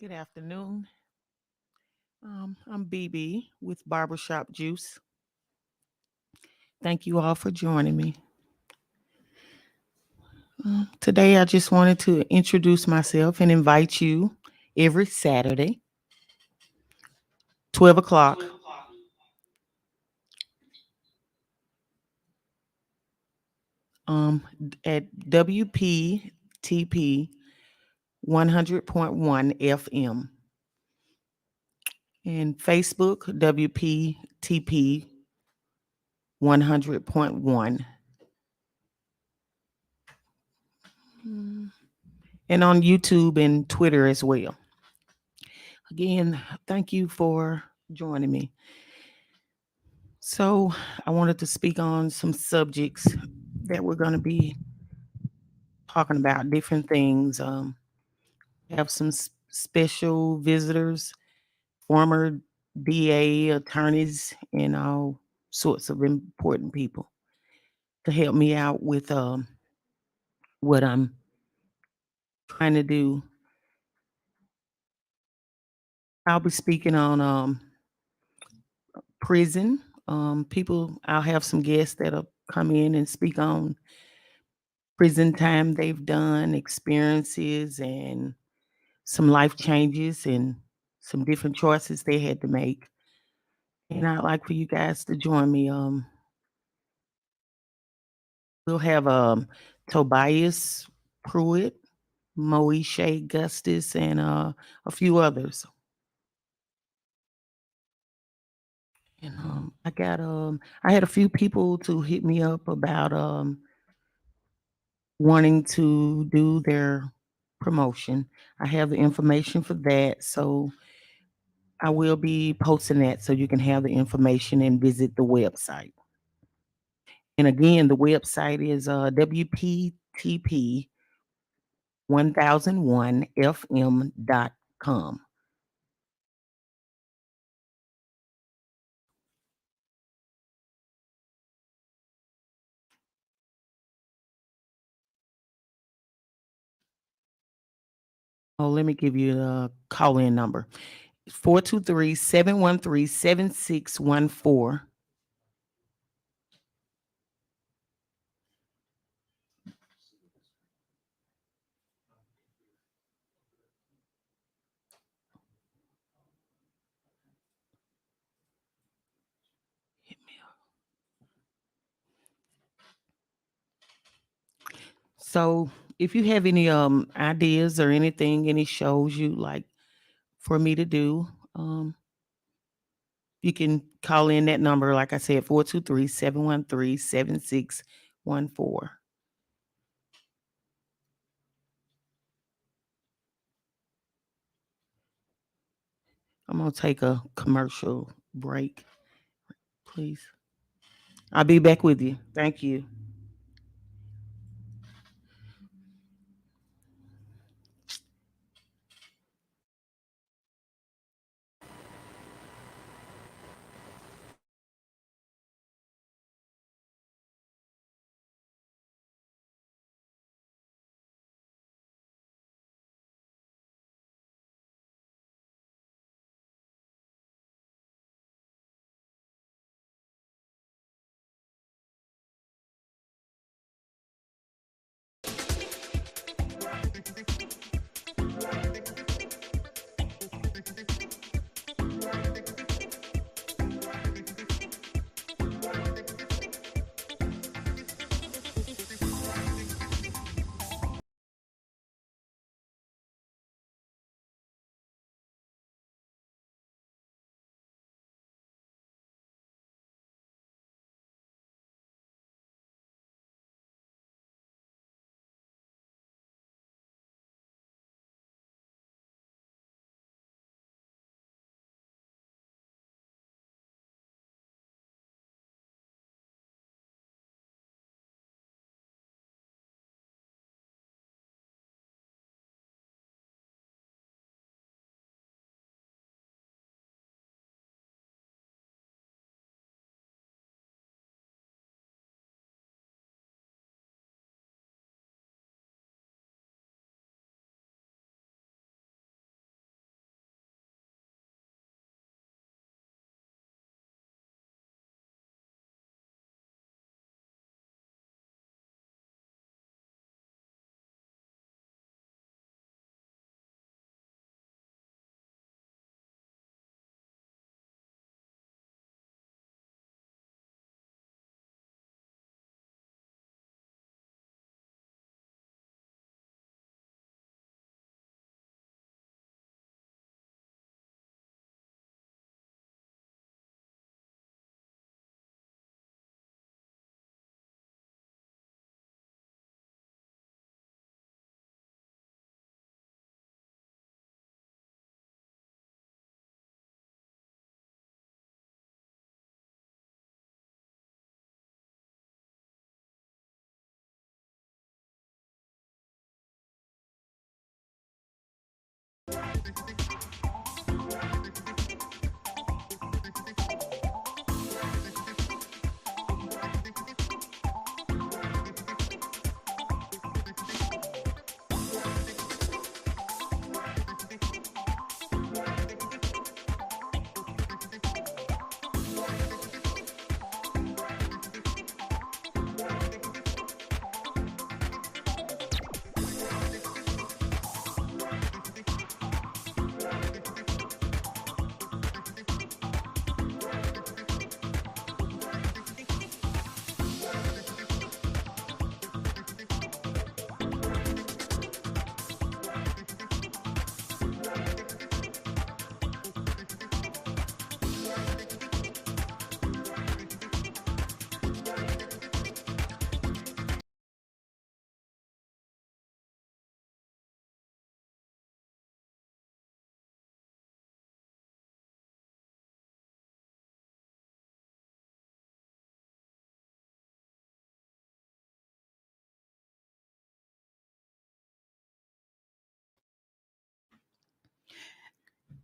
Good afternoon. I'm Bebe with Barbershop Juice. Thank you all for joining me. Today, I just wanted to introduce myself and invite you every Saturday, 12 o'clock, at WPTP 100.1 FM and Facebook, WPTP 100.1, and on YouTube and Twitter as well. Again, thank you for joining me. So, I wanted to speak on some subjects that we're going to be talking about, different things. Have some special visitors, former DA attorneys, and all sorts of important people to help me out with what I'm trying to do. I'll be speaking on prison. I'll have some guests that'll come in and speak on prison time they've done, experiences, and some life changes and some different choices they had to make. And I'd like for you guys to join me. We'll have Tobias Pruitt, Moesha Gustis, and a few others. And I had a few people to hit me up about wanting to do their promotion. I have the information for that, so I will be posting that so you can have the information and visit the website. And again, the website is WPTP 1001fm.com. Oh, let me give you the call in number. 423-713-7614. So if you have any ideas or anything, any shows you like for me to do, you can call in that number, like I said, 423-713-7614. I'm gonna take a commercial break, please. I'll be back with you. Thank you.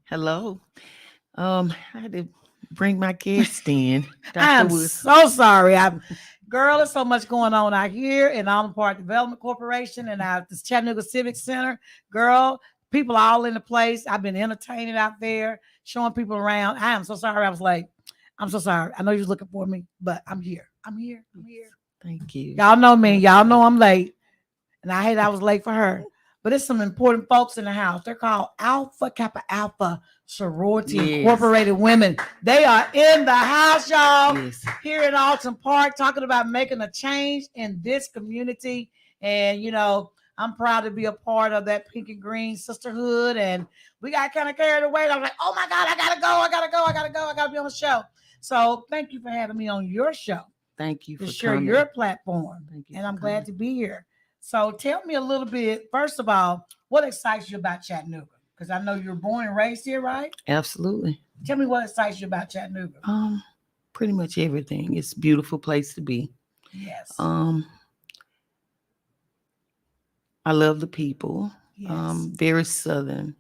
Hello. I had to bring my guest in, I Dr. am Woods. so sorry. Girl, there's so much going on out here in Allen Park Development Corporation and out this Chattanooga Civic Center. Girl, people are all in the place. I've been entertaining out there, showing people around. I am so sorry. I was late. I'm so sorry. I know you was looking for me, but I'm here. I'm here. I'm here. Thank you. Y'all know me. Y'all know I'm late. And I hate I was late for her. But it's some important folks in the house. They're called Alpha Kappa Alpha Sorority Yes. Incorporated Women. They are in the house, y'all, Yes. here in Alton Park, talking about making a change in this community. And, I'm proud to be a part of that pink and green sisterhood. And we got kind of carried away. I was like, oh my God, I gotta go, I gotta go, I gotta go, I gotta be on the show. So thank you for having me on your show Thank you to for share coming. your platform. Thank you And for I'm glad coming. to be here. So tell me a little bit, first of all, what excites you about Chattanooga? Because I know you were born and raised here, right? Absolutely. Tell me what excites you about Chattanooga. Pretty much everything. It's a beautiful place to be. Yes. I love the people. Yes. Very southern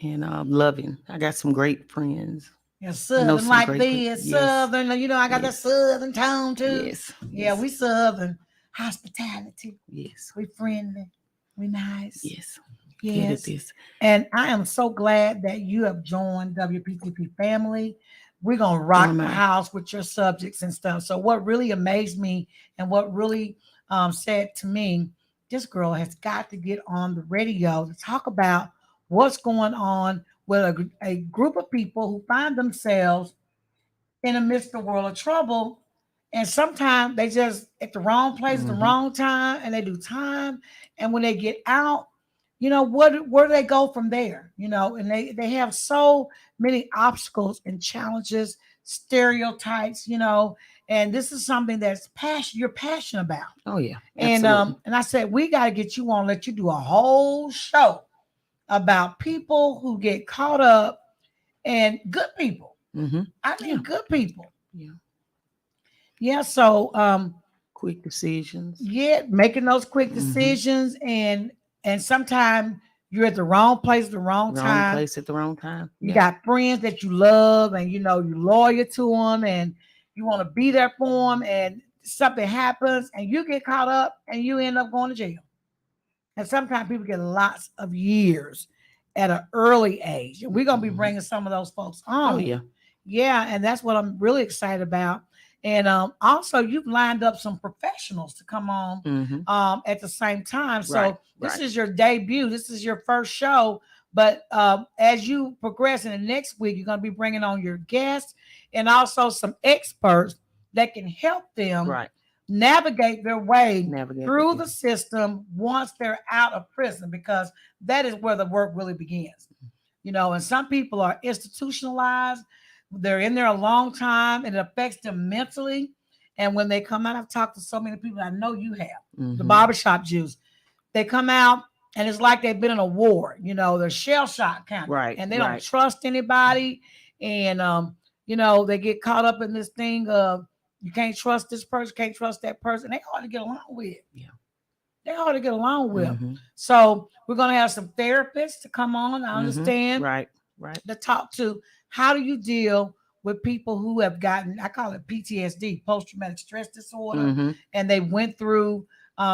and loving. I got some great friends. Yeah, I know southern some like great. this, Yes. southern. I got that Yes. southern tone too. Yes. Yeah, Yes. we southern. Hospitality. Yes. We friendly. We nice. Yes. Good at Yes. this. And I am so glad that you have joined WPTP family. We're going to So rock am the I. house with your subjects and stuff. So, what really amazed me and what really said to me, this girl has got to get on the radio to talk about what's going on with a group of people who find themselves in the midst of a world of trouble. And sometimes they just at the wrong place at the Mm-hmm. wrong time and they do time. And when they get out, where do they go from there? And they have so many obstacles and challenges, stereotypes, and this is something that's you're passionate about. Oh yeah. And Absolutely. and I said, we gotta get you on, let you do a whole show about people who get caught up and good people. Mm-hmm. I Yeah. mean good people. Yeah. Yeah, so Quick decisions. yeah, making those quick Mm-hmm. decisions and sometimes you're at the wrong place at the wrong Wrong time. place at the wrong time. You Yeah. got friends that you love and you're loyal to them and you want to be there for them and something happens and you get caught up and you end up going to jail. And sometimes people get lots of years at an early age. And we're going to be Mm-hmm. bringing some of those folks Oh on. yeah. Yeah, and that's what I'm really excited about. And also, you've lined up some professionals to come on Mm-hmm. at the same time. Right. So this Right. is your debut. This is your first show. But as you progress in the next week, you're going to be bringing on your guests and also some experts that can help them Right. navigate their way Navigate through the. the system once they're out of prison, because that is where the work really begins. And some people are institutionalized. They're in there a long time and it affects them mentally. And when they come out, I've talked to so many people, I know you have, the Mm-hmm. barbershop Jews. They come out and it's like they've been in a war, they're shell shocked kind of, Right. and they don't Right. trust anybody. And, they get caught up in this thing of you can't trust this person, can't trust that person. They hard to get along with. Yeah. They're hard to get along with. Mm-hmm. So we're going to have some therapists to come on. I Mm-hmm. understand Right. Right. to talk to how do you deal with people who have gotten, I call it PTSD, post traumatic stress disorder, Mm-hmm. and they went through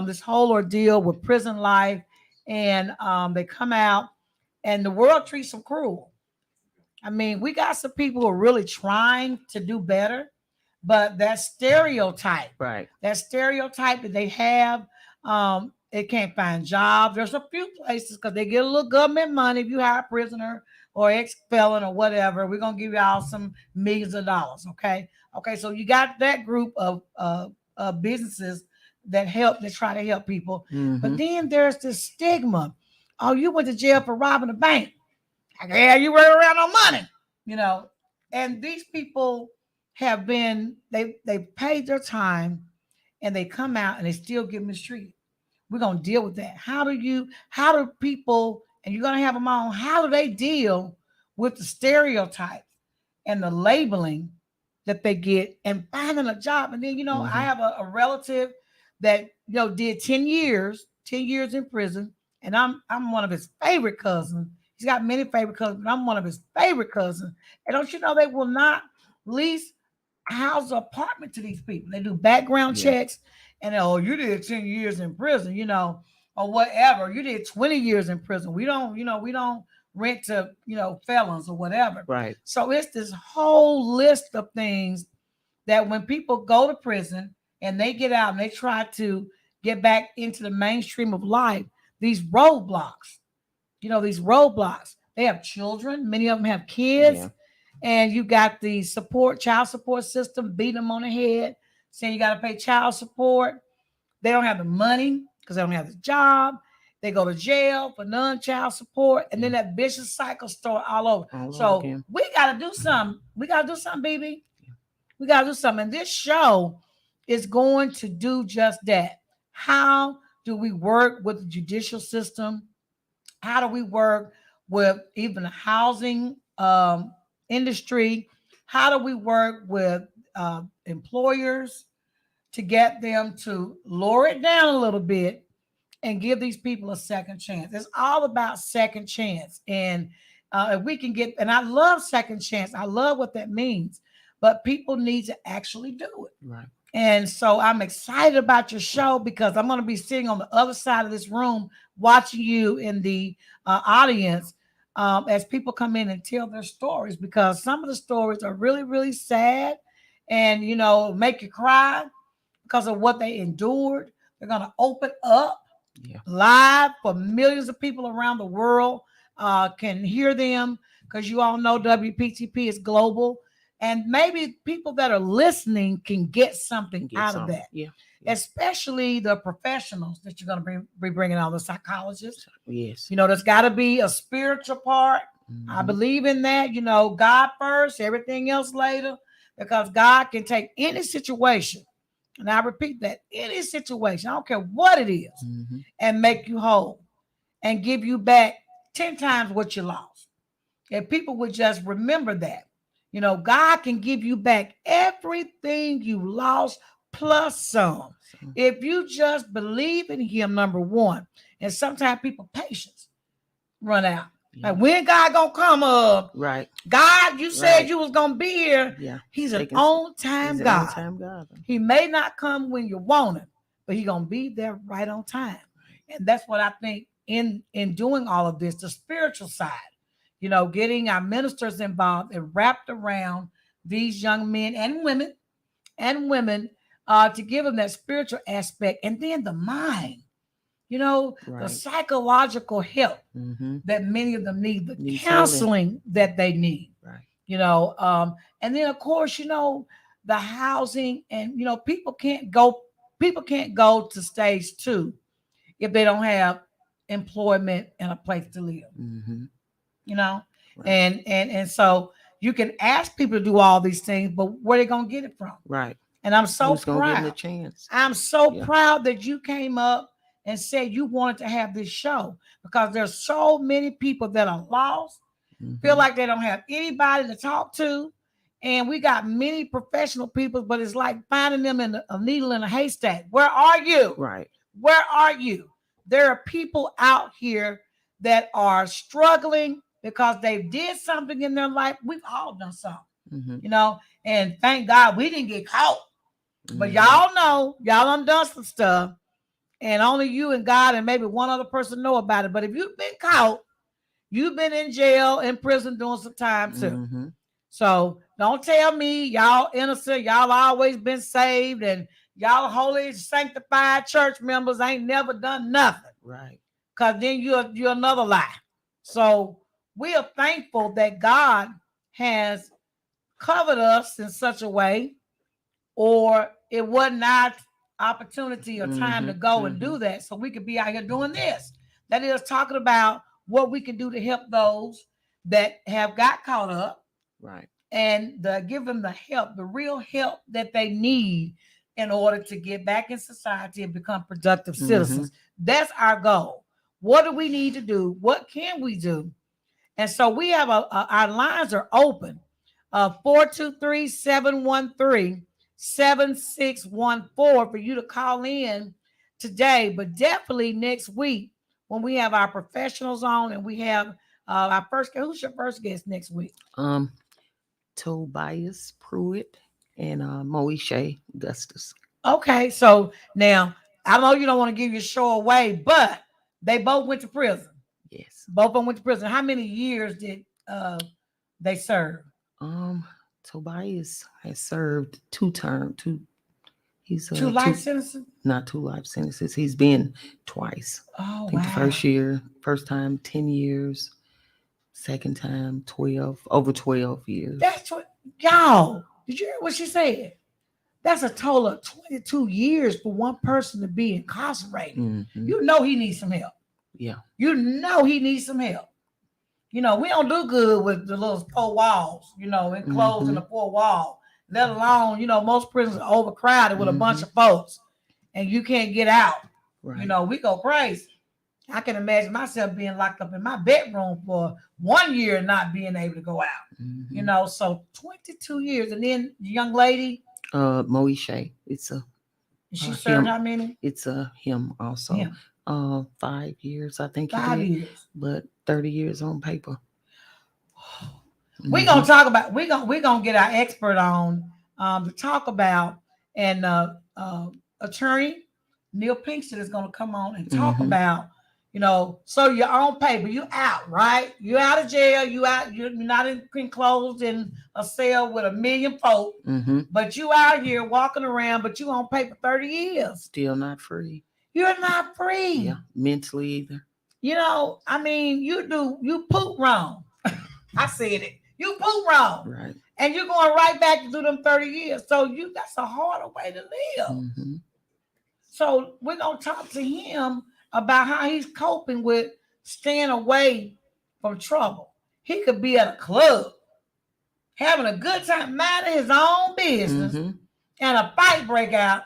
this whole ordeal with prison life, and they come out, and the world treats them cruel. I mean, we got some people who are really trying to do better, but Right. that stereotype that they have, they can't find jobs. There's a few places because they get a little government money. If you hire a prisoner or ex-felon or whatever, we're gonna give y'all some millions of dollars. Okay. So you got that group of businesses that try to help people, Mm-hmm. but then there's this stigma. Oh, you went to jail for robbing a bank. Yeah, you run around on money, you know. And these people have been they paid their time and they come out and they still get mistreated. We're gonna deal with that. How do people, and you're gonna have them on, how do they deal with the stereotypes and the labeling that they get and finding a job? And then, I Mm-hmm. have a relative that did 10 years in prison, and I'm one of his favorite cousins. He's got many favorite cousins, but I'm one of his favorite cousins. And don't you know they will not lease house or apartment to these people? They do background Yeah. checks, and oh, you did 10 years in prison, or whatever. You did 20 years in prison. We don't rent to, felons or whatever. Right. So it's this whole list of things that when people go to prison and they get out and they try to get back into the mainstream of life, these roadblocks, these roadblocks. They have children, many of them have Yeah. kids, and you got the child support system beating them on the head, saying you got to pay child support. They don't have the money because they don't have the job. They go to jail for non-child support, and then Yeah. that vicious cycle start all over. All over So again. we got to do something. We got to do something, baby. We got to do something. And this show is going to do just that. How do we work with the judicial system? How do we work with even the housing industry? How do we work with employers to get them to lower it down a little bit and give these people a second chance? It's all about second chance. And if we can get, and I love second chance, I love what that means, but people need to actually do it. Right. And so I'm excited about your show because I'm going to be sitting on the other side of this room watching you in the audience as people come in and tell their stories, because some of the stories are really, really sad and, make you cry because of what they endured. They're going to open up Yeah. live for millions of people around the world can hear them, because you all know WPTP is global. And maybe people that are listening can get something Get out of some. that, Yeah. especially the professionals that you're going to be bringing on, the psychologists. Yes. There's got to be a spiritual part. I believe in that. God first, everything else later, because God can take any situation, and I repeat that, any situation, I don't care what it is, and make you whole and give you back 10 times what you lost. If people would just remember that, God can give you back everything you lost plus some. If you just believe in Him, number one. And sometimes people patience run out. Yeah. Like, when God gonna come up? Right. God, you said Right. you was gonna be here. Yeah. He's an Taking- on-time He's an God. on-time God. He may not come when you want him, but He gonna be there right on time. And that's what I think in doing all of this, the spiritual side, getting our ministers involved and wrapped around these young men and women to give them that spiritual aspect, and then the mind, the Right. psychological help that many of them need, the Needs counseling that they need, Right. and then of course, the housing, and people can't go to stage 2 if they don't have employment and a place to live. Right. And so you can ask people to do all these things, but where they gonna get it from? Right. And I'm so Who's gonna give them a proud. chance? I'm so Yeah. proud that you came up and said you wanted to have this show, because there's so many people that are lost, feel like they don't have anybody to talk to. And we got many professional people, but it's like finding them in a needle in a haystack. Where are you? Right. Where are you? There are people out here that are struggling because they did something in their life. We've all done something, and thank God we didn't get caught. But y'all know, y'all done some stuff, and only you and God and maybe one other person know about it. But if you've been caught, you've been in jail, in prison, doing some time too. So don't tell me y'all innocent, y'all always been saved, and y'all holy, sanctified church members ain't never done nothing. Right. Because then you're another lie. So we are thankful that God has covered us in such a way, or it wasn't our opportunity or time to go and do that, so we could be out here doing this. That is talking about what we can do to help those that have got caught up, Right. and give them the help, the real help that they need in order to get back in society and become productive citizens. That's our goal. What do we need to do? What can we do? And so we have our lines are open. 423-713-7614 for you to call in today, but definitely next week when we have our professionals on and we have Our first guest, who's your first guest next week? Um, Tobias Pruitt and Moesha Augustus. Okay, so now I know you don't want to give your show away, but they both went to prison. Yes. Both of them went to prison. How many years did they serve? Um, Tobias has served two term two. He's Two life sentences? not two life sentences. He's been twice. Oh I think wow. the first time 10 years, second time 12, over 12 years. That's what y'all. Did you hear what she said? That's a total of 22 years for one person to be incarcerated. Mm-hmm. You know he needs some help. Yeah. You know he needs some help. You know, we don't do good with the little four walls, enclosed in the four wall. Let alone, most prisons are overcrowded with a bunch of folks and you can't get out. Right. We go crazy. I can imagine myself being locked up in my bedroom for 1 year and not being able to go out. Mm-hmm. So 22 years. And then the young lady, Moesha. It's a she served him. how many? It's a him also. Him. 5 years, I think. 5 he did, years. but 30 years on paper. We're gonna talk about we're gonna get our expert on to talk about, and attorney Neil Pinkston is gonna come on and talk about, so you're on paper, you out, right? You out of jail, you're not enclosed in a cell with a million folk, but you out here walking around, but you on paper 30 years. Still not free. You're not free. Yeah, mentally either. You poop wrong. I said it. You poop wrong. Right. And you're going right back to do them 30 years. So that's a harder way to live. So we're going to talk to him about how he's coping with staying away from trouble. He could be at a club, having a good time, minding his own business, and a fight break out,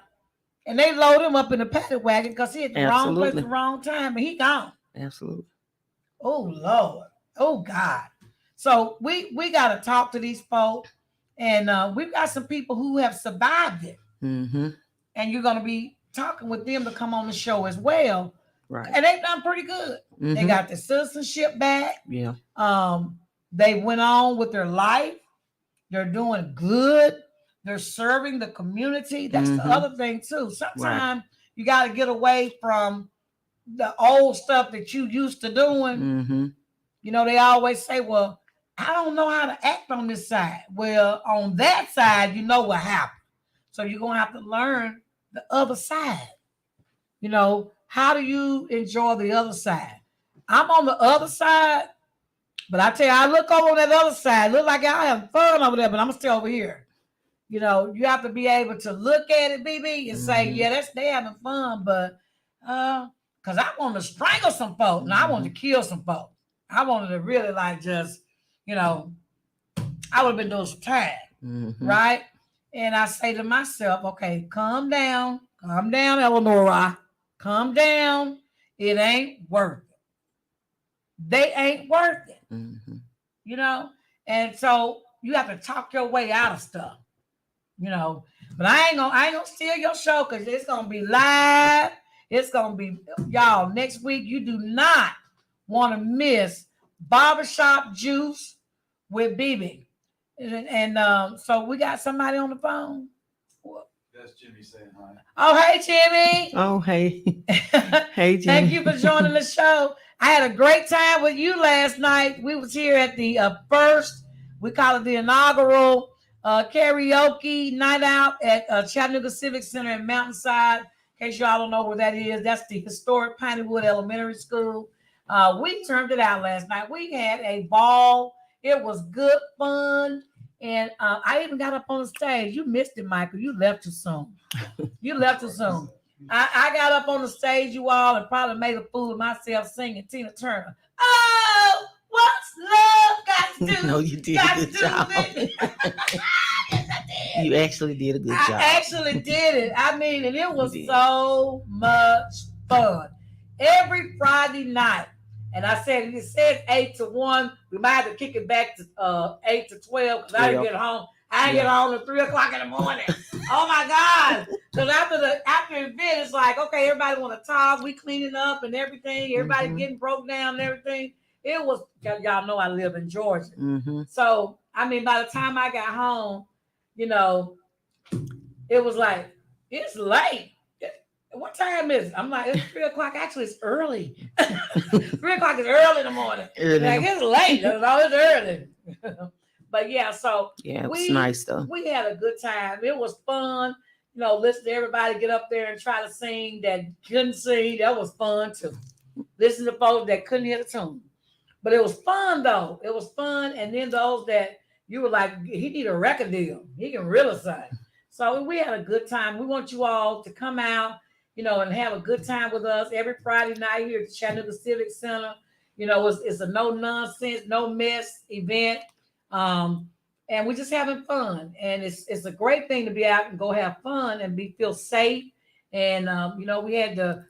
and they load him up in the paddy wagon because he at the wrong place at the wrong time, and he gone. Absolutely. Oh, Lord. Oh, God. So we got to talk to these folks, and we've got some people who have survived it. And you're going to be talking with them to come on the show as well. Right. And they've done pretty good. They got their citizenship back. Yeah. They went on with their life. They're doing good. They're serving the community. That's the other thing, too. Sometimes you got to get away from the old stuff that you used to doing. They always say, well, I don't know how to act on this side. Well, on that side, you know what happened. So you're going to have to learn the other side. How do you enjoy the other side? I'm on the other side, but I tell you, I look over on that other side. Look like I have fun over there, but I'm still over here. You have to be able to look at it, Bebe, and say, yeah, they having fun, but because I want to strangle some folks, and I want to kill some folks. I wanted to really just, I would have been doing some time, right? And I say to myself, okay, calm down, Eleanor, calm down. It ain't worth it. They ain't worth it, And so you have to talk your way out of stuff, But I ain't gonna steal your show because it's gonna be live. It's gonna be y'all next week. You do not want to miss Barbershop Juice with Bebe. And so we got somebody on the phone. That's Jimmy saying hi. Oh, hey, Jimmy. Oh, hey. Hey, Jimmy. Thank you for joining the show. I had a great time with you last night. We was here at the first, we call it the inaugural karaoke night out at Chattanooga Civic Center in Mountainside. In case y'all don't know where that is, that's the historic Pineywood Elementary School. We turned it out last night. We had a ball. It was good fun. And I even got up on the stage. You missed it, Michael. You left too soon. I got up on the stage, you all, and probably made a fool of myself singing Tina Turner. Oh, what's love got to do? No, you did a good job. Yes, I did. You actually did a good job. I actually did it. And it was so much fun. Every Friday night. And I said, it says 8 to 1. We might have to kick it back to 8 to 12 because I didn't get home. I didn't get home at 3 o'clock in the morning. Oh my God. Because after the event, it's like, okay, everybody want to talk. We cleaning up and everything. Everybody getting broke down and everything. It was, y'all know I live in Georgia. Mm-hmm. So, I mean, by the time I got home, you know, it was like, it's late. What time is it? I'm like, it's 3 o'clock. Actually, it's early. 3 o'clock is early in the morning. Like, it's late. No, it's early. But yeah, so Yeah, it was we nice though. we had a good time. It was fun. Listen to everybody get up there and try to sing that couldn't sing. That was fun too. Listen to folks that couldn't hit a tune. But it was fun though. It was fun. And then those that you were like, he need a record deal. He can really sing. So we had a good time. We want you all to come out, and have a good time with us every Friday night here at Chattanooga Civic Center. It's a no nonsense, no mess event. Um, and we're just having fun. And it's a great thing to be out and go have fun and feel safe. And we had the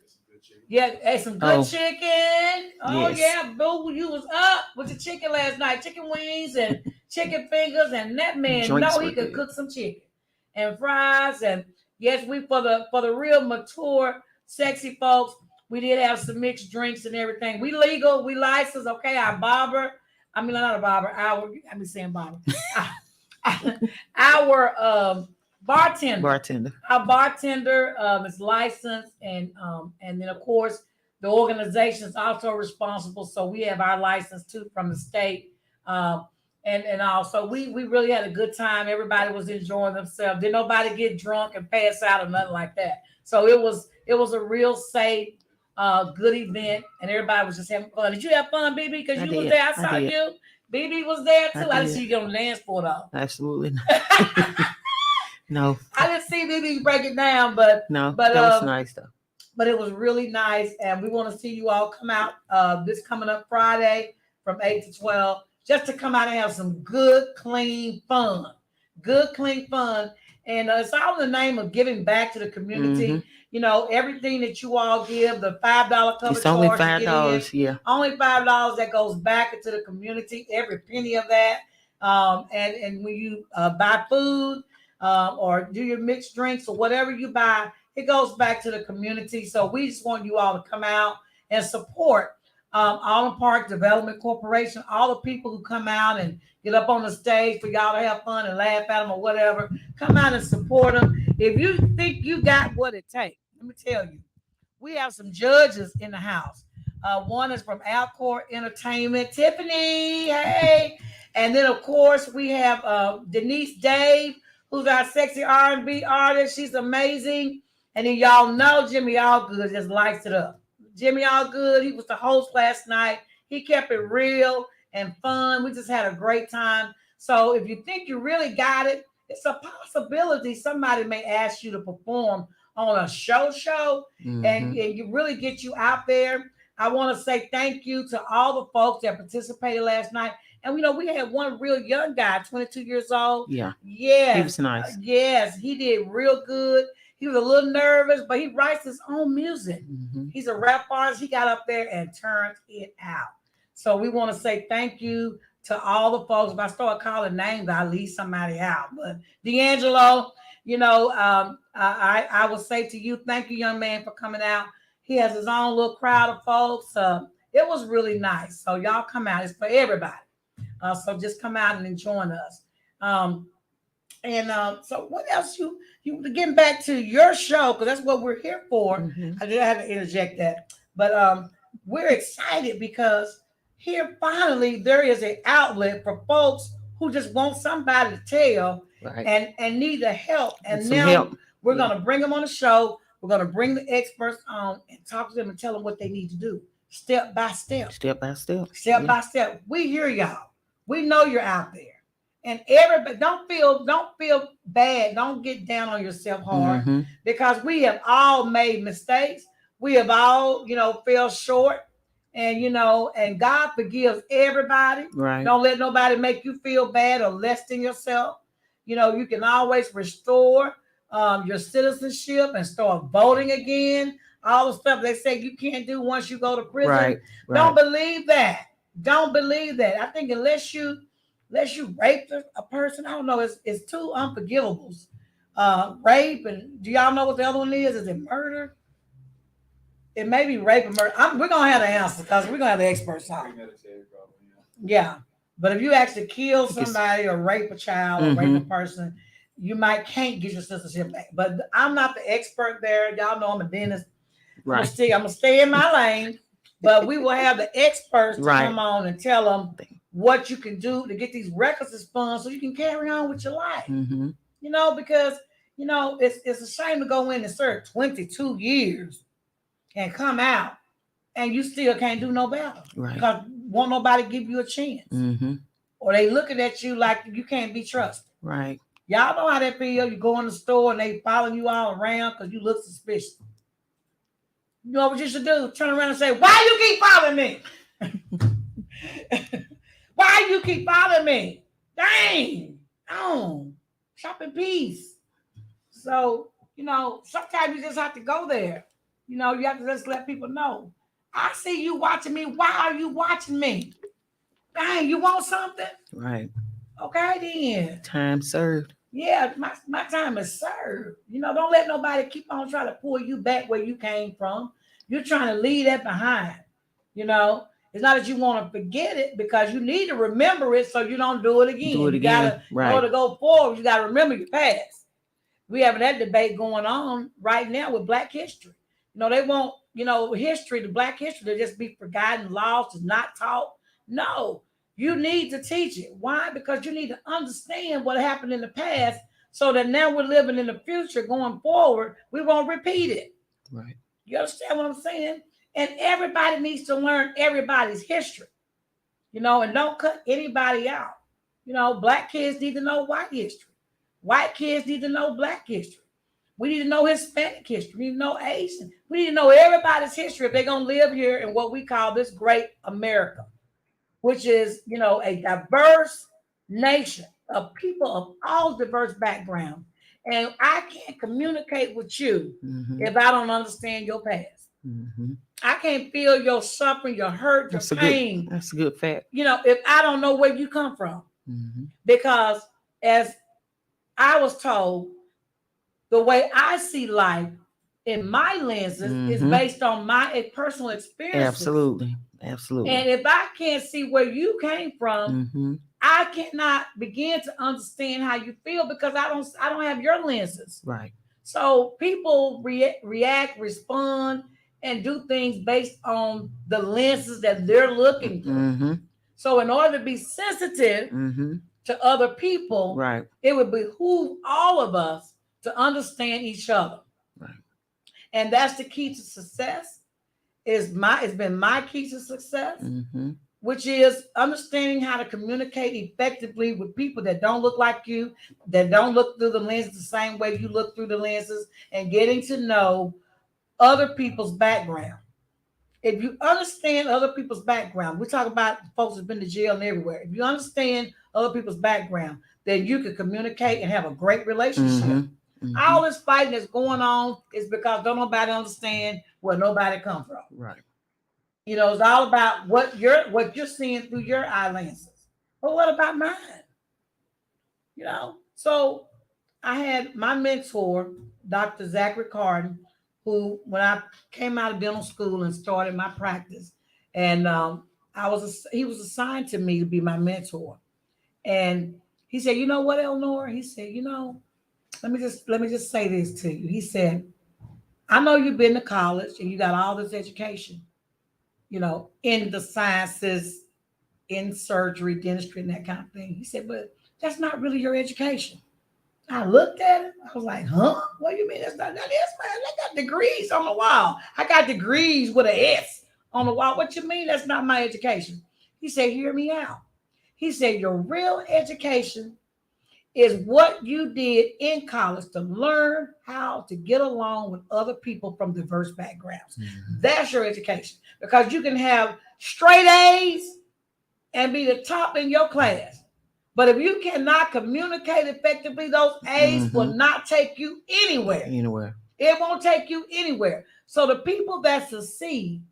yeah, ate some good chicken. Oh yeah, boo, you was up with the chicken last night. Chicken wings and chicken fingers, and that man know he could cook some chicken and fries. And yes, we for the real mature, sexy folks, we did have some mixed drinks and everything. We legal, we licensed. Okay, our barber. I mean, not a barber. I be saying barber. Our bartender. Our bartender is licensed, and then of course the organization is also responsible. So we have our license too from the state, and also we really had a good time. Everybody was enjoying themselves. Did nobody get drunk and pass out or nothing like that. So it was a real safe, good event, and everybody was just having fun. Did you have fun, Bebe? Because you was there. I saw you. Bebe was there too. I didn't see you on the dance floor though. Absolutely not. No. I didn't see Bebe break it down, but that was nice though. But it was really nice, and we want to see you all come out this coming up Friday from 8 to 12, just to come out and have some good, clean fun. Good, clean fun. And it's all in the name of giving back to the community. Mm-hmm. Everything that you all give, the $5 cover it's only $5, yeah. Only $5 that goes back into the community, every penny of that. And when you buy food, or do your mixed drinks or whatever you buy, it goes back to the community. So we just want you all to come out and support Autumn Park Development Corporation, all the people who come out and get up on the stage for y'all to have fun and laugh at them or whatever. Come out and support them. If you think you got what it takes, let me tell you, we have some judges in the house. One is from Alcor Entertainment, Tiffany, hey. And then, of course, we have Denise Dave, who's our sexy R&B artist. She's amazing. And then y'all know Jimmy Allgood just lights it up. Jimmy Allgood, he was the host last night. He kept it real and fun. We just had a great time. So if you think you really got it, it's a possibility somebody may ask you to perform on a show mm-hmm. and you really get you out there. I want to say thank you to all the folks that participated last night. And we had one real young guy, 22 years old. Yeah. Yes. He was nice. Yes, he did real good. He was a little nervous, but he writes his own music. Mm-hmm. He's a rap artist. He got up there and turned it out. So we want to say thank you to all the folks. If I start calling names, I'll leave somebody out. But D'Angelo, I will say to you, thank you, young man, for coming out. He has his own little crowd of folks. It was really nice. So y'all come out. It's for everybody. So just come out and join us. So what else you getting back to your show, because that's what we're here for. Mm-hmm. I just had to interject that. But we're excited because here finally there is an outlet for folks who just want somebody to tell and need the help. And now we're going to bring them on the show. We're going to bring the experts on and talk to them and tell them what they need to do step by step. Step by step. Step by step. We hear y'all. We know you're out there. And everybody, don't feel bad. Don't get down on yourself hard, mm-hmm. because we have all made mistakes. We have all, fell short, and God forgives everybody. Right. Don't let nobody make you feel bad or less than yourself. You can always restore your citizenship and start voting again. All the stuff they say you can't do once you go to prison. Right. Don't believe that. Don't believe that. I think unless you rape a person, I don't know, it's two unforgivables. Rape, and do y'all know what the other one is? Is it murder? It may be rape or murder. We're gonna have the answer because we're gonna have the experts on. Premeditated, probably. Yeah, but if you actually kill think it's- somebody or rape a child or rape a person, you might can't get your citizenship back. But I'm not the expert there. Y'all know I'm a dentist. Right. I'm gonna stay in my lane. But we will have the experts to Right. come on and tell them what you can do to get these records expunged so you can carry on with your life. Mm-hmm. You know, because you know it's a shame to go in and serve 22 years and come out and you still can't do no better. Right. Because won't nobody give you a chance. Mm-hmm. Or they looking at you like you can't be trusted. Right. Y'all know how that feel. You go in the store and they following you all around because you look suspicious. You know what you should do? Turn around and say, why you keep following me? Why you keep following me? Dang. Oh, shop in peace. So, you know, sometimes you just have to go there. You know, you have to just let people know. I see you watching me. Why are you watching me? Dang, you want something? Right. Okay, then. Time served. Yeah, my time is served. You know, don't let nobody keep on trying to pull you back where you came from. You're trying to leave that behind. You know, it's not that you want to forget it because you need to remember it so you don't do it again. Do it You again. gotta, Right. in order to go forward, you gotta remember your past. We having that debate going on right now with Black history. You know, they want, you know, history, the Black history to just be forgotten, lost, and not taught. No, you need to teach it. Why? Because you need to understand what happened in the past so that now we're living in the future going forward. We won't repeat it. Right. You understand what I'm saying? And everybody needs to learn everybody's history, you know, and don't cut anybody out. You know, Black kids need to know white history. White kids need to know Black history. We need to know Hispanic history. We need to know Asian. We need to know everybody's history if they're going to live here in what we call this great America, which is, you know, a diverse nation of people of all diverse backgrounds. And I can't communicate with you if I don't understand your past. I can't feel your suffering, your hurt, your pain. That's a good fact. You know, if I don't know where you come from. Because as I was told, the way I see life in my lenses is based on my personal experiences. Absolutely. Absolutely. And if I can't see where you came from, I cannot begin to understand how you feel because I don't have your lenses. Right. So people react, respond, and do things based on the lenses that they're looking through. So in order to be sensitive to other people, right, it would behoove all of us to understand each other. Right. And that's the key to success. It's been my key to success, which is understanding how to communicate effectively with people that don't look like you, that don't look through the lenses the same way you look through the lenses, and getting to know other people's background. If you understand other people's background, we talk about folks who've been to jail and everywhere. If you understand other people's background, then you can communicate and have a great relationship. All this fighting that's going on is because don't nobody understand where nobody come from. Right. You know, it's all about what you're seeing through your eye lenses. But what about mine? You know, so I had my mentor, Dr. Zachary Carden, who, when I came out of dental school and started my practice, and he was assigned to me to be my mentor. And he said, you know what, Eleanor? He said, you know, let me just say this to you. He said, I know you've been to college and you got all this education, you know, in the sciences, in surgery, dentistry, and that kind of thing. He said, but that's not really your education. I looked at it. I was like, huh? What do you mean? That's not that is, man. I got degrees on the wall. I got degrees with an S on the wall. What you mean that's not my education? He said, hear me out. He said, your real education is what you did in college to learn how to get along with other people from diverse backgrounds. That's your education. Because you can have straight A's and be the top in your class. But if you cannot communicate effectively, those A's will not take you anywhere. It won't take you anywhere. So the people that succeed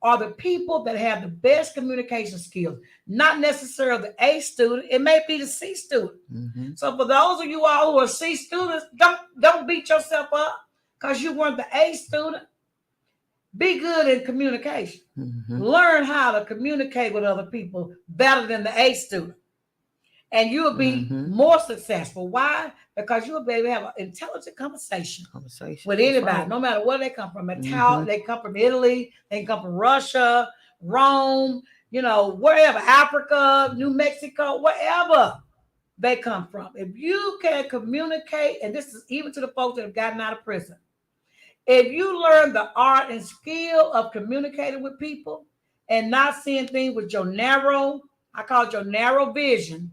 are the people that have the best communication skills, not necessarily the A student. It may be the C student. So for those of you all who are C students, don't beat yourself up because you weren't the A student. Be good in communication. Mm-hmm. Learn how to communicate with other people better than the A student. And you'll be Mm-hmm. more successful. Why? Because you'll be able to have an intelligent conversation Conversation. with That's anybody, right. no matter where they come from. Mm-hmm. They come from Italy, they come from Russia, Rome, wherever, Africa, New Mexico, wherever they come from. If you can communicate, and this is even to the folks that have gotten out of prison, if you learn the art and skill of communicating with people and not seeing things with your narrow, I call it your narrow vision,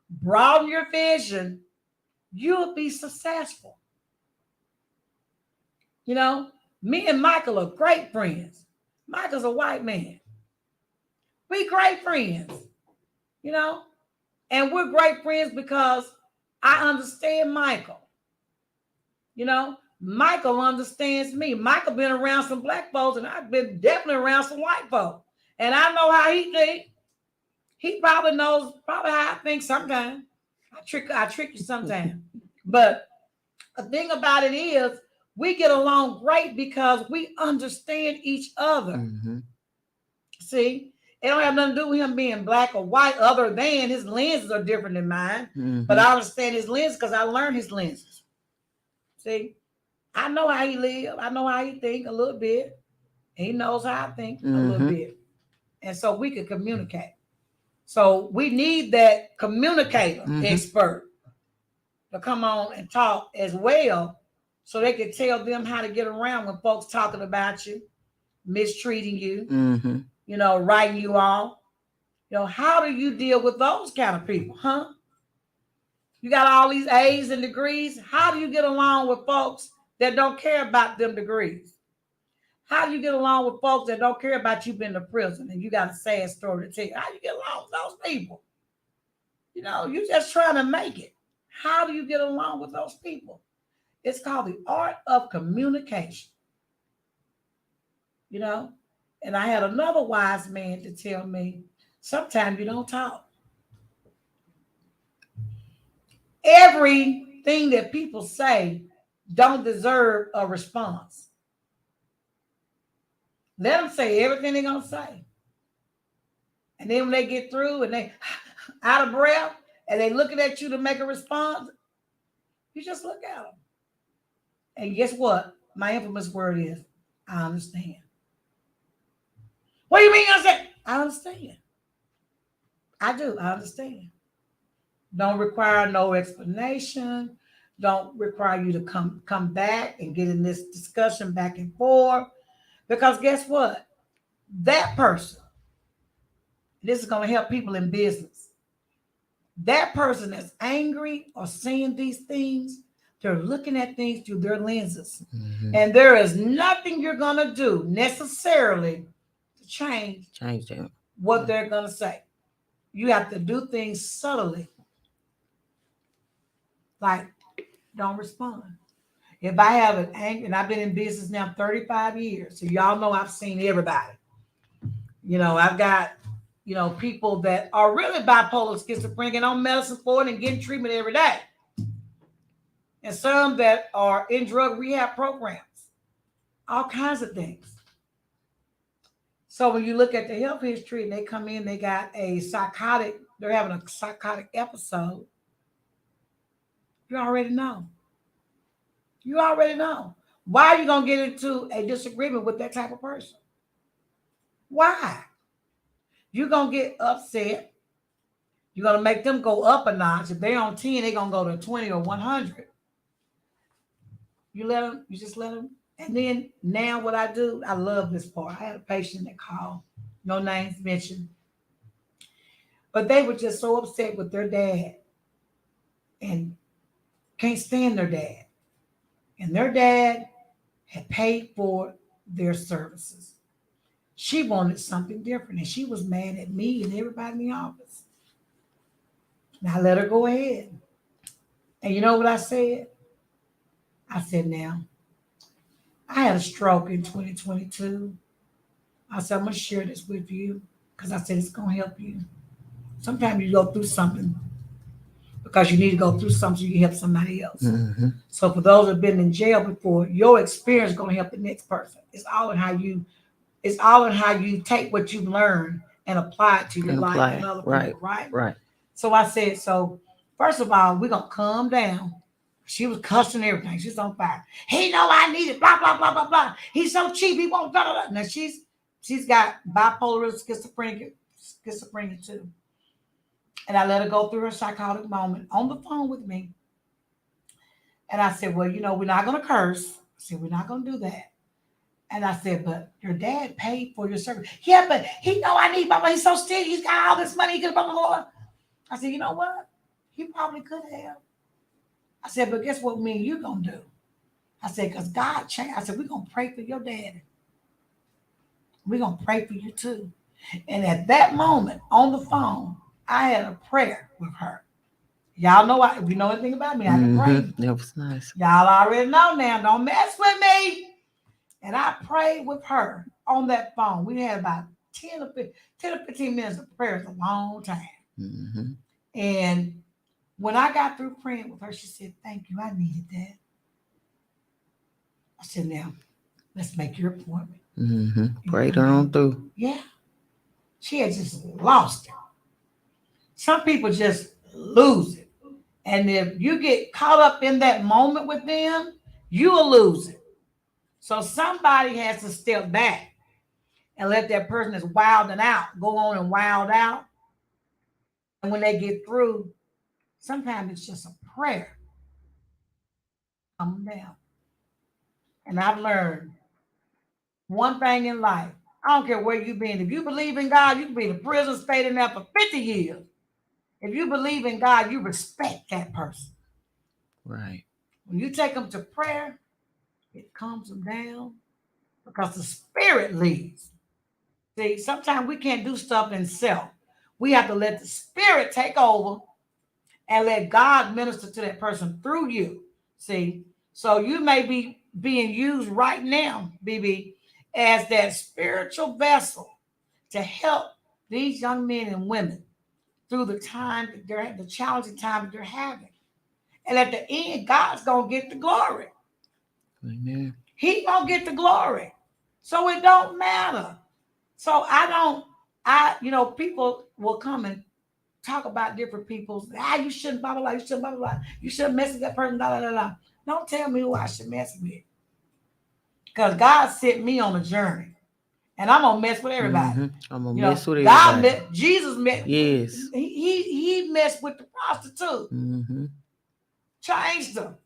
broaden your vision, you'll be successful. You know, me and Michael are great friends. Michael's a white man. We great friends, you know, and we're great friends because I understand Michael. Michael understands me. Michael been around some black folks, and I've been definitely around some white folks. And I know how he think. He probably knows how I think sometimes. I trick you sometimes. But the thing about it is we get along great because we understand each other. Mm-hmm. See, it don't have nothing to do with him being black or white, other than his lenses are different than mine. Mm-hmm. But I understand his lenses because I learned his lenses. See, I know how he live. I know how he think a little bit. He knows how I think a little bit. And so we can communicate. So we need that communicator expert to come on and talk as well, so they can tell them how to get around when folks talking about you, mistreating you, writing you off. How do you deal with those kind of people, huh? You got all these A's and degrees. How do you get along with folks that don't care about them degrees? How do you get along with folks that don't care about you being to prison and you got a sad story to tell? How do you get along with those people? You just trying to make it. How do you get along with those people? It's called the art of communication. And I had another wise man to tell me, sometimes you don't talk. Everything that people say don't deserve a response. Let them say everything they're going to say. And then when they get through and they out of breath and they looking at you to make a response, you just look at them. And guess what? My infamous word is, I understand. What do you mean you understand? I understand. I do. I understand. Don't require no explanation. Don't require you to come back and get in this discussion back and forth. Because guess what? That person, this is going to help people in business. That person that's angry or saying these things, they're looking at things through their lenses. And there is nothing you're going to do necessarily to change them. What they're going to say. You have to do things subtly. Like, don't respond. If I have an anger, and I've been in business now 35 years, so y'all know I've seen everybody. I've got, people that are really bipolar, schizophrenic, and on medicine for it and getting treatment every day. And some that are in drug rehab programs. All kinds of things. So when you look at the health history and they come in, they got they're having a psychotic episode. You already know. You already know. Why are you going to get into a disagreement with that type of person? Why? You're going to get upset. You're going to make them go up a notch. If they're on 10, they're going to go to 20 or 100. You just let them. And then now what I do, I love this part. I had a patient that called, no names mentioned. But they were just so upset with their dad and can't stand their dad. And their dad had paid for their services. She wanted something different, and she was mad at me and everybody in the office. And I let her go ahead. And you know what I said? I said, now, I had a stroke in 2022. I said, I'm going to share this with you because I said it's going to help you. Sometimes you go through something because you need to go through something so you can help somebody else. Mm-hmm. So for those who've been in jail before, your experience is going to help the next person. It's all in how you take what you've learned and apply it to your And life apply and it. other Right. people, right? Right. So I said, so first of all, we're gonna calm down. She was cussing everything. She's on fire. He know I need it. Blah blah blah blah blah. He's so cheap. He won't. Blah, blah, blah. Now she's got bipolar schizophrenia too. And I let her go through her psychotic moment on the phone with me. And I said, well, we're not gonna curse. I said, we're not gonna do that. And I said, but your dad paid for your service. Yeah, but he know I need blah blah. He's so stingy. He's got all this money. He could blah blah blah. I said, you know what? He probably could have. I said, but guess what me and you gonna do? I said, because God changed. I said, we're gonna pray for your daddy. We're gonna pray for you too. And at that moment on the phone, I had a prayer with her. Y'all know if you know anything about me, I can pray. That was nice. Y'all already know now. Don't mess with me. And I prayed with her on that phone. We had about 10 or 15 minutes of prayer. It's a long time. Mm-hmm. And when I got through praying with her, she said, thank you. I needed that. I said, now, let's make your appointment. Mm-hmm. Prayed her on through. Yeah. She had just lost it. Some people just lose it. And if you get caught up in that moment with them, you will lose it. So somebody has to step back and let that person that's wilding out go on and wild out. And when they get through, sometimes it's just a prayer. Calm down. And I've learned one thing in life. I don't care where you've been. If you believe in God, you can be in a prison, stayed in there for 50 years. If you believe in God, you respect that person. Right. When you take them to prayer, it calms them down because the spirit leads. See, sometimes we can't do stuff in self. We have to let the spirit take over and let God minister to that person through you. See, so you may be being used right now, BB, as that spiritual vessel to help these young men and women through the time that the challenging time that they're having. And at the end, God's gonna get the glory. Amen. He gonna get the glory. So it don't matter. So people will come and talk about different people's, you shouldn't blah, blah, blah, you shouldn't blah, blah, blah. You shouldn't mess with that person, blah, blah, blah, blah. Don't tell me who I should mess with. Because God sent me on a journey. And I'm gonna mess with everybody. Mm-hmm. I'm gonna mess with everybody. Jesus met. Yes. He messed with the prostitute. Mm-hmm. Changed them.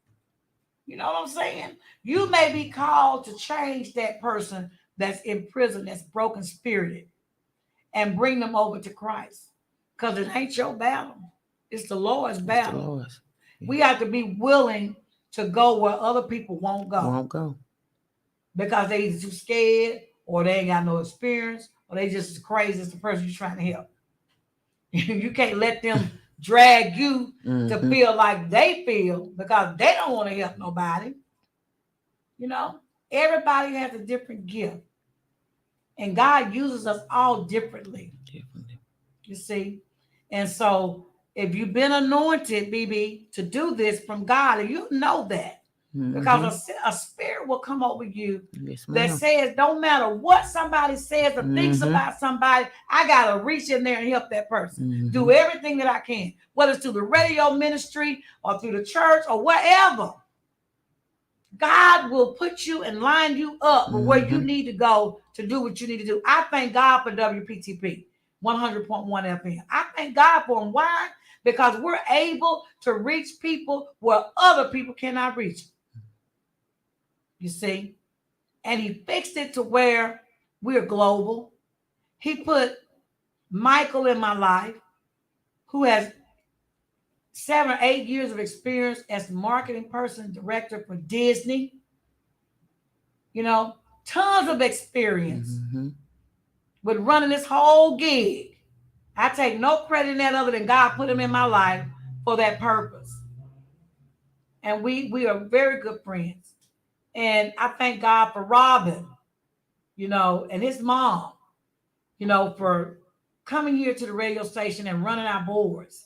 You know what I'm saying? You may be called to change that person that's in prison, that's broken spirited, and bring them over to Christ. Because it ain't your battle. It's the Lord's battle. It's the Lord's. Yeah. We have to be willing to go where other people won't go. Won't go. Because they either too scared, or they ain't got no experience, or they just as crazy as the person you're trying to help. You can't let them drag you to feel like they feel because they don't want to help nobody. Everybody has a different gift. And God uses us all differently. You see? And so if you've been anointed, BB, to do this from God, and you know that. Because a spirit will come over you that says, don't matter what somebody says or thinks about somebody, I got to reach in there and help that person. Do everything that I can, whether it's through the radio ministry or through the church or whatever. God will put you and line you up with where you need to go to do what you need to do. I thank God for WPTP 100.1 FM. I thank God for them. Why? Because we're able to reach people where other people cannot reach. You see? And he fixed it to where we're global. He put Michael in my life, who has 7 or 8 years of experience as marketing person, director for Disney. Tons of experience with running this whole gig. I take no credit in that other than God put him in my life for that purpose. And we are very good friends. And I thank God for Robin, and his mom, for coming here to the radio station and running our boards.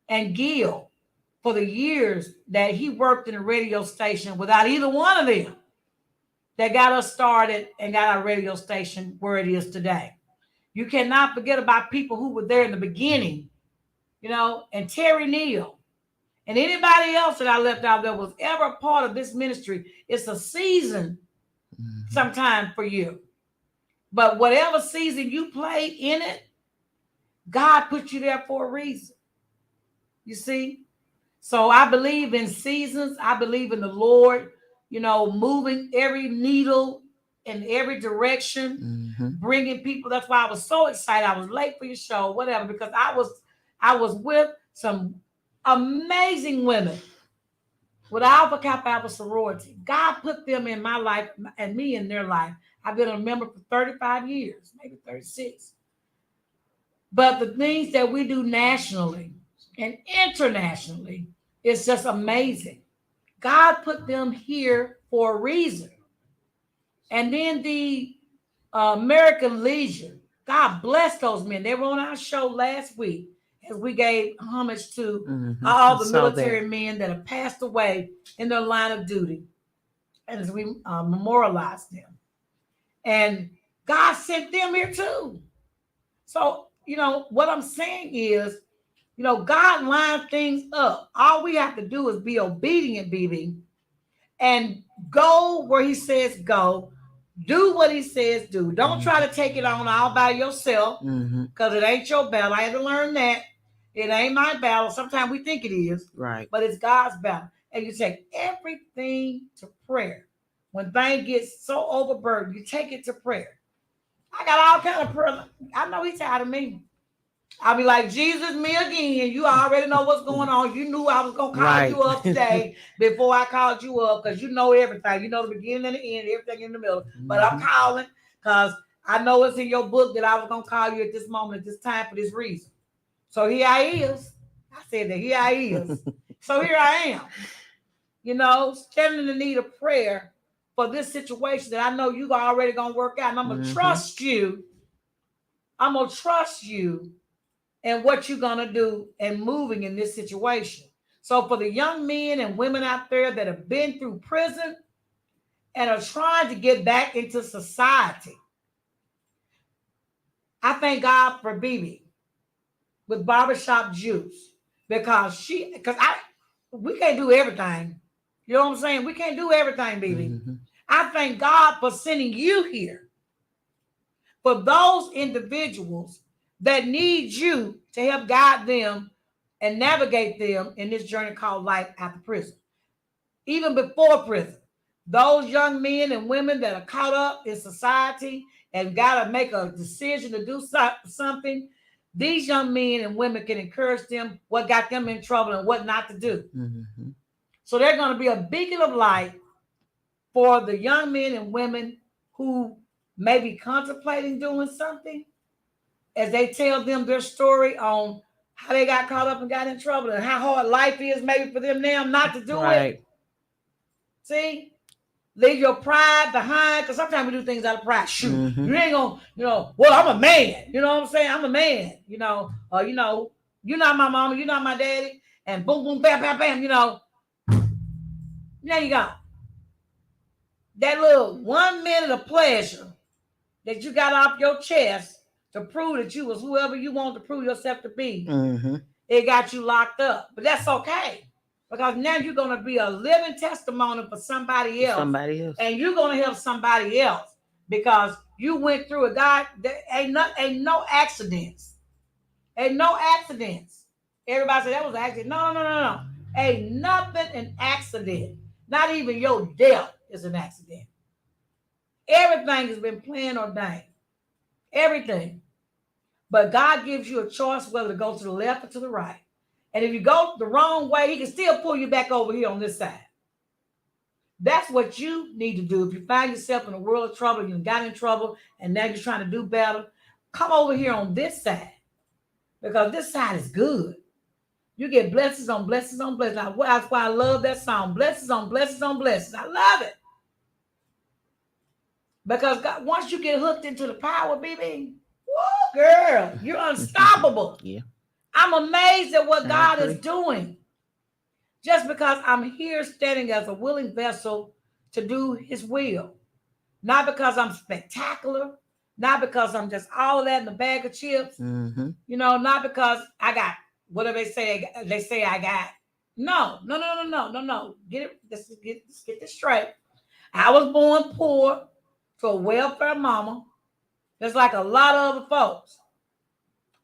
And Gil, for the years that he worked in a radio station without either one of them that got us started and got our radio station where it is today. You cannot forget about people who were there in the beginning, and Terry Neal and anybody else that I left out that was ever a part of this ministry. It's a season sometime for you. But whatever season you played in it, God put you there for a reason. You see? So I believe in seasons. I believe in the Lord, moving every needle in every direction, bringing people. That's why I was so excited. I was late for your show, whatever, because I was with some amazing women with Alpha Kappa Alpha sorority. God put them in my life and me in their life. I've been a member for 35 years, maybe 36. But the things that we do nationally and internationally is just amazing. God put them here for a reason. And then the American Legion, God bless those men. They were on our show last week as we gave homage to all the military men that have passed away in their line of duty, and as we memorialized them. And God sent them here too. So, what I'm saying is, God lined things up. All we have to do is be obedient, Bebe, and go where he says go. Do what he says do. Don't try to take it on all by yourself, because it ain't your battle. I had to learn that. It ain't my battle. Sometimes we think it is. Right. But it's God's battle. And you take everything to prayer. When things get so overburdened, you take it to prayer. I got all kind of prayer. I know he's tired of me. I'll be like, Jesus, me again. You already know what's going on. You knew I was going to call you up today before I called you up, because you know everything. You know the beginning and the end, everything in the middle. But I'm calling because I know it's in your book that I was going to call you at this moment, at this time, for this reason. So here I is. I said that here I is. So here I am, standing in the need of prayer for this situation that I know you already going to work out. And I'm going to trust you. I'm going to trust you and what you're going to do and moving in this situation. So for the young men and women out there that have been through prison and are trying to get back into society, I thank God for Bebe with Barbershop Juice, because we can't do everything. You know what I'm saying? We can't do everything, Bebe. I thank God for sending you here for those individuals that need you to help guide them and navigate them in this journey called life after prison. Even before prison, those young men and women that are caught up in society and got to make a decision to do something, these young men and women can encourage them what got them in trouble and what not to do. So they're going to be a beacon of light for the young men and women who may be contemplating doing something, as they tell them their story on how they got caught up and got in trouble and how hard life is maybe for them now not to do it. See? Leave your pride behind, because sometimes we do things out of pride. Shoot, you ain't gonna, well, I'm a man. You know what I'm saying? I'm a man, you're not my mama, you're not my daddy, and boom, boom, bam, bam, bam, There you go. That little 1 minute of pleasure that you got off your chest to prove that you was whoever you want to prove yourself to be, it got you locked up. But that's okay, because now you're going to be a living testimony for somebody else. And you're going to help somebody else because you went through it. God, there ain't no accidents. Ain't no accidents. Everybody said that was an accident. No. Ain't nothing an accident. Not even your death is an accident. Everything has been planned, ordained. Everything. But God gives you a choice whether to go to the left or to the right. And if you go the wrong way, he can still pull you back over here on this side. That's what you need to do. If you find yourself in a world of trouble, you got in trouble, and now you're trying to do better, come over here on this side, because this side is good. You get blessings on blessings on blessings. That's why I love that song, blessings on blessings on blessings. I love it. Because God, once you get hooked into the power, Bebe, whoa, girl, you're unstoppable. Yeah. I'm amazed at what God is doing. just because I'm here standing as a willing vessel to do his will. Not because I'm spectacular, not because I'm just all of that in a bag of chips, not because I got whatever they say I got. No, no, no, no, no, no, no. Let's get this straight. I was born poor to a welfare mama, just like a lot of other folks.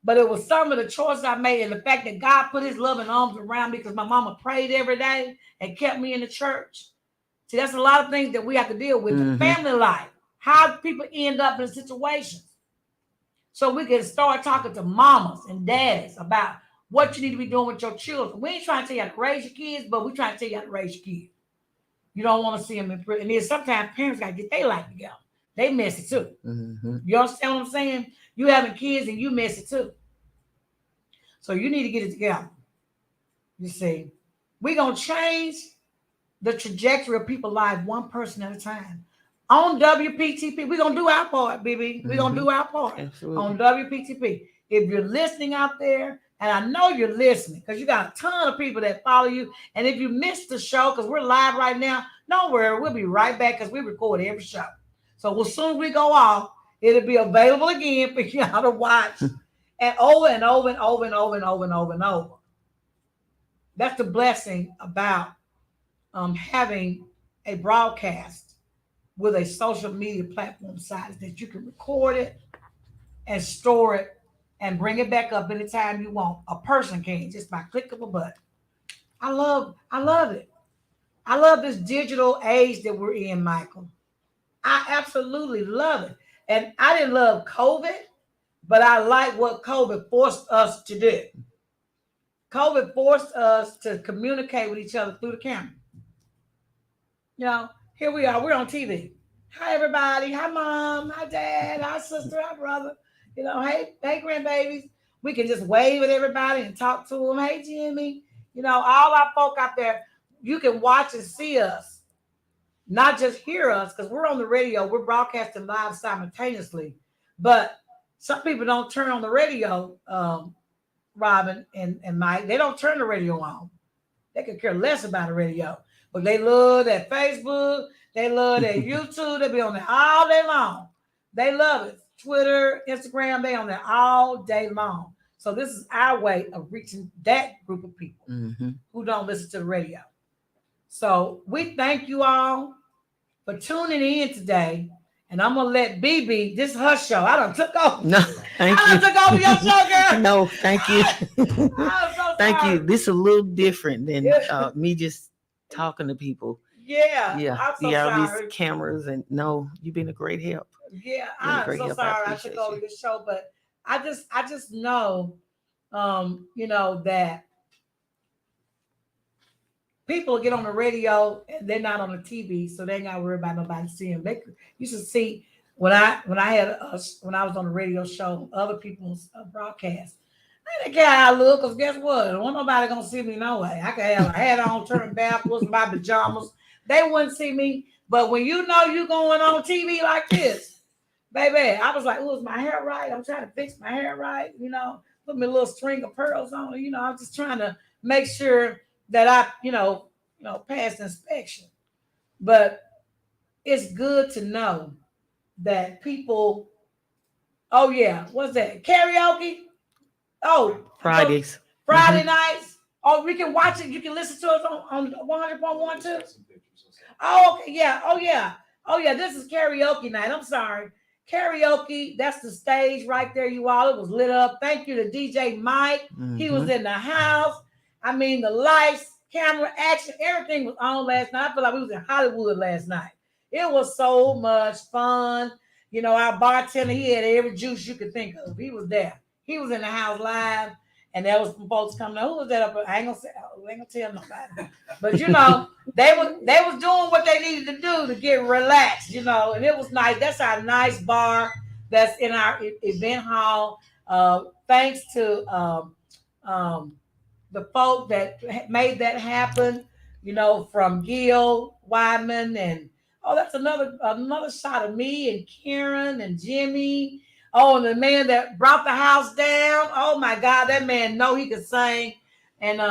But it was some of the choices I made, and the fact that God put his loving arms around me because my mama prayed every day and kept me in the church. See, that's a lot of things that we have to deal with. The family life, how people end up in situations. So we can start talking to mamas and daddies about what you need to be doing with your children. We ain't trying to tell you how to raise your kids, but we trying to tell you how to raise your kids. You don't want to see them in prison. And then sometimes parents got to get their life together. They messy too. You understand what I'm saying? You having kids and you messy too. So you need to get it together. You see, we're going to change the trajectory of people's lives one person at a time. On WPTP, we're going to do our part, baby. We're going to do our part. Absolutely. On WPTP. If you're listening out there, and I know you're listening because you got a ton of people that follow you. And if you missed the show, because we're live right now, don't worry. We'll be right back because we record every show. So as soon as we go off, it'll be available again for y'all to watch. And over and over and over and over and over and over and over. That's the blessing about having a broadcast with a social media platform site, that you can record it and store it and bring it back up anytime you want. A person can, just by click of a button. I love it. I love this digital age that we're in, Michael. I absolutely love it. And I didn't love COVID, but I like what COVID forced us to do. COVID forced us to communicate with each other through the camera. Here we are. We're on TV. Hi, everybody. Hi, Mom. Hi, Dad. Hi, sister. Hi, brother. Hey, grandbabies. We can just wave at everybody and talk to them. Hey, Jimmy. All our folk out there, you can watch and see us, not just hear us, because we're on the radio. We're broadcasting live simultaneously. But some people don't turn on the radio, Robin and Mike. They don't turn the radio on. They could care less about the radio. But they love that Facebook. They love that YouTube. They be on there all day long. They love it. Twitter, Instagram, they on there all day long. So this is our way of reaching that group of people who don't listen to the radio. So we thank you all for tuning in today. And I'm going to let Bebe, this is her show. I done took over. No, thank you. I done took over your show, girl. No, thank you. I'm so Thank sorry. you. This is a little different than me just talking to people. Yeah. I'm so all sorry. these cameras, and no, you've been a great help. Yeah, I'm so sorry I took over this show, but I just know, that people get on the radio and they're not on the TV, so they ain't got to worry about nobody seeing them. You should see when I was on the radio show, other people's broadcasts. I didn't care how I look, because guess what? There wasn't nobody gonna see me no way. I could have a hat on, turn backwards, my pajamas. They wouldn't see me. But when you know you going on TV like this, baby, I was like, "Oh, is my hair right? I'm trying to fix my hair right. Put me a little string of pearls on. I'm just trying to make sure that I, pass inspection." But it's good to know that people. Oh yeah, what's that? Karaoke. Oh, Fridays. Friday nights. Oh, we can watch it. You can listen to us on 100.1 too. Oh, okay. Yeah. Oh, yeah. Oh, yeah. This is karaoke night. I'm sorry. Karaoke. That's the stage right there, you all. It was lit up. Thank you to DJ Mike. He was in the house. I mean, the lights, camera, action, everything was on last night. I feel like we was in Hollywood last night. It was so much fun. Our bartender, he had every juice you could think of. He was there. He was in the house live, and there was some folks coming out. Who was that up? I ain't gonna tell nobody. But they was doing what they needed to do to get relaxed, and it was nice. That's our nice bar that's in our event hall. Thanks to the folk that made that happen, from Gil Wyman, and that's another shot of me and Karen and Jimmy. Oh, and the man that brought the house down. Oh my God, that man know he could sing. And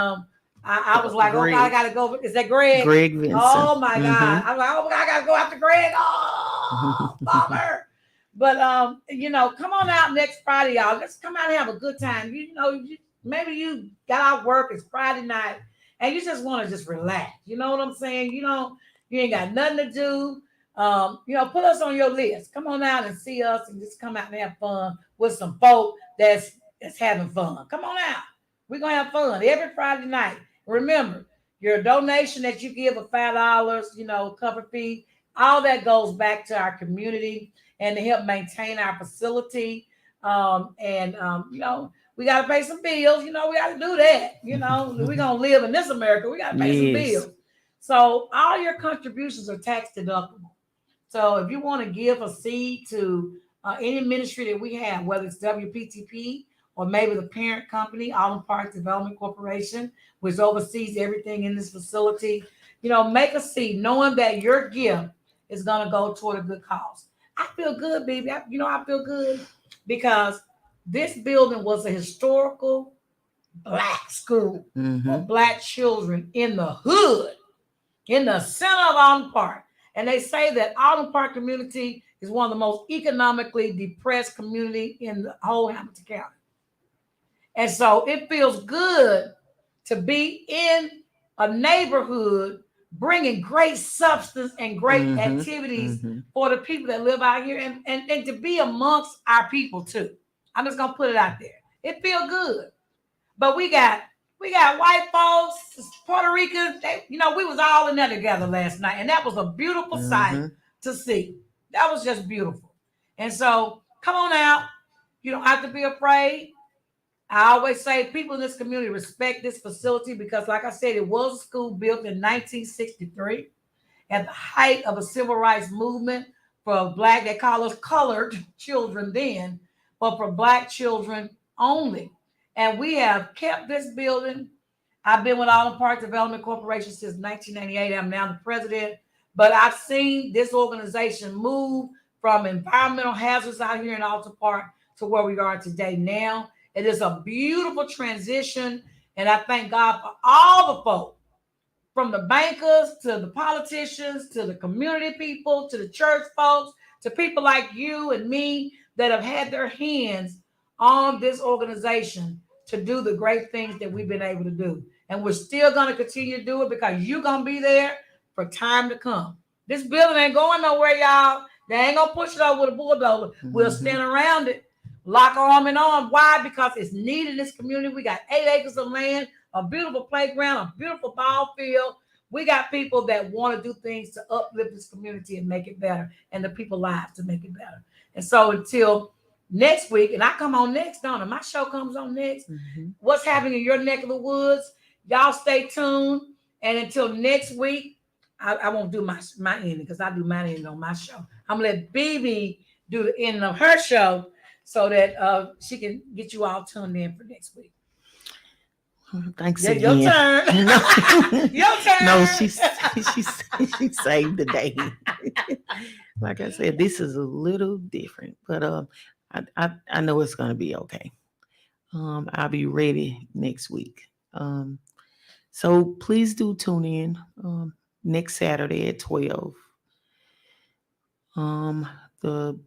I was like, okay, I Greg. gotta go. Is that Greg? Greg Vincent. Oh my God. I'm like, oh my God, I gotta go after Greg. Oh, bummer. But come on out next Friday, y'all. Let's come out and have a good time. Maybe you got out work, it's Friday night, and you just want to just relax. You know what I'm saying? You ain't got nothing to do. Put us on your list. Come on out and see us and just come out and have fun with some folk that's having fun. Come on out. We're gonna have fun every Friday night. Remember, your donation that you give of $5, cover fee, all that goes back to our community and to help maintain our facility. We got to pay some bills. We got to do that. We're going to live in this America. We got to pay some bills. So all your contributions are tax deductible. So if you want to give a seed to any ministry that we have, whether it's WPTP or maybe the parent company, Autumn Park Development Corporation, which oversees everything in this facility, make a seed knowing that your gift is going to go toward a good cause. I feel good, baby. I feel good because this building was a historical Black school for Black children in the hood, in the center of Autumn Park. And they say that Autumn Park community is one of the most economically depressed community in the whole Hamilton County. And so it feels good to be in a neighborhood bringing great substance and great activities for the people that live out here and to be amongst our people too. I'm just gonna put it out there. It feels good. But we got white folks, Puerto Ricans, we was all in there together last night. And that was a beautiful sight to see. That was just beautiful. And so come on out. You don't have to be afraid. I always say people in this community respect this facility because, like I said, it was a school built in 1963 at the height of a civil rights movement for Black, they call us colored children then, but for Black children only. And we have kept this building. I've been with Autumn Park Development Corporation since 1998. I'm now the president, but I've seen this organization move from environmental hazards out here in Alton Park to where we are today now. It is a beautiful transition, and I thank God for all the folk, from the bankers to the politicians to the community people to the church folks to people like you and me that have had their hands on this organization to do the great things that we've been able to do. And we're still going to continue to do it because you're going to be there for time to come. This building ain't going nowhere, y'all. They ain't going to push it over with a bulldozer. We'll stand around it. Lock arm in arm. Why? Because it's needed in this community. We got 8 acres of land, a beautiful playground, a beautiful ball field. We got people that want to do things to uplift this community and make it better, and the people's lives to make it better. And so until next week, and I come on next, don't I? My show comes on next. What's happening in your neck of the woods? Y'all stay tuned. And until next week, I won't do my ending because I do my ending on my show. I'm going to let Bebe do the ending of her show, so that she can get you all tuned in for next week. Thanks again. Your turn. Your turn. No, she saved the day. Like I said, this is a little different, but I know it's gonna be okay. I'll be ready next week. So please do tune in next Saturday at 12. The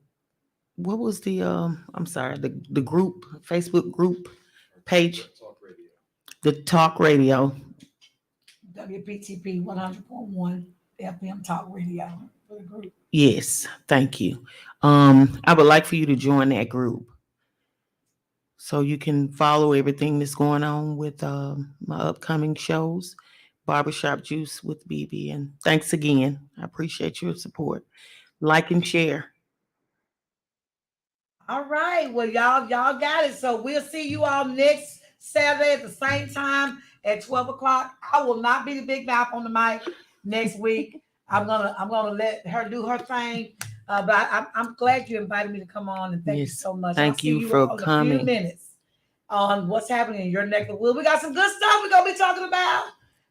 what was the I'm sorry, the group, Facebook group page, the talk radio, WPTP 100.1 FM Talk Radio for the group. Yes, thank you. I would like for you to join that group so you can follow everything that's going on with my upcoming shows, Barbershop Juice with Bebe. And thanks again. I appreciate your support. Like and share. All right. Well, y'all got it. So we'll see you all next Saturday at the same time at 12 o'clock. I will not be the big mouth on the mic next week. I'm gonna let her do her thing. But I'm glad you invited me to come on, and thank you so much. Thank you for coming. A few minutes on what's happening in your neck of the woods. We got some good stuff we're gonna be talking about.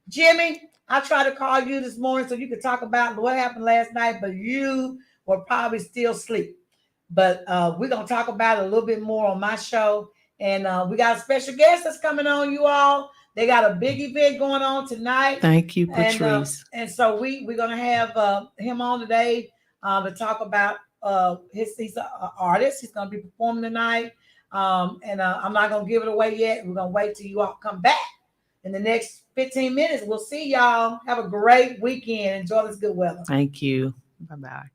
Jimmy, I tried to call you this morning so you could talk about what happened last night, but you were probably still asleep. But we're gonna talk about it a little bit more on my show, and we got a special guest that's coming on, you all. They got a big event going on tonight. Thank you, And Patrice. and so we're gonna have him on today to talk about he's an artist. He's gonna be performing tonight. And I'm not gonna give it away yet. We're gonna wait till you all come back in the next 15 minutes. We'll see y'all. Have a great weekend. Enjoy this good weather. Thank you. Bye bye.